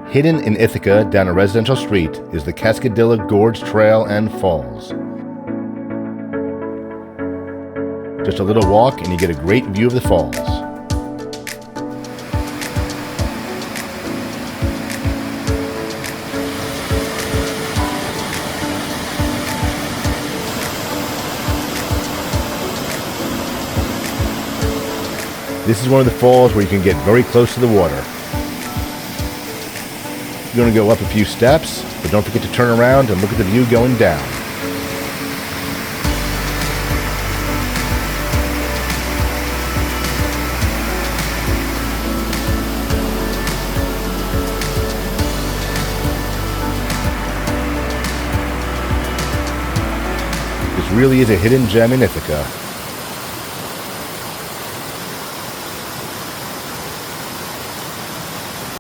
Hidden in Ithaca down a residential street is the Cascadilla Gorge Trail and Falls. Just a little walk and you get a great view of the falls. This is one of the falls where you can get very close to the water. You're going to go up a few steps, but don't forget to turn around and look at the view going down. This really is a hidden gem in Ithaca.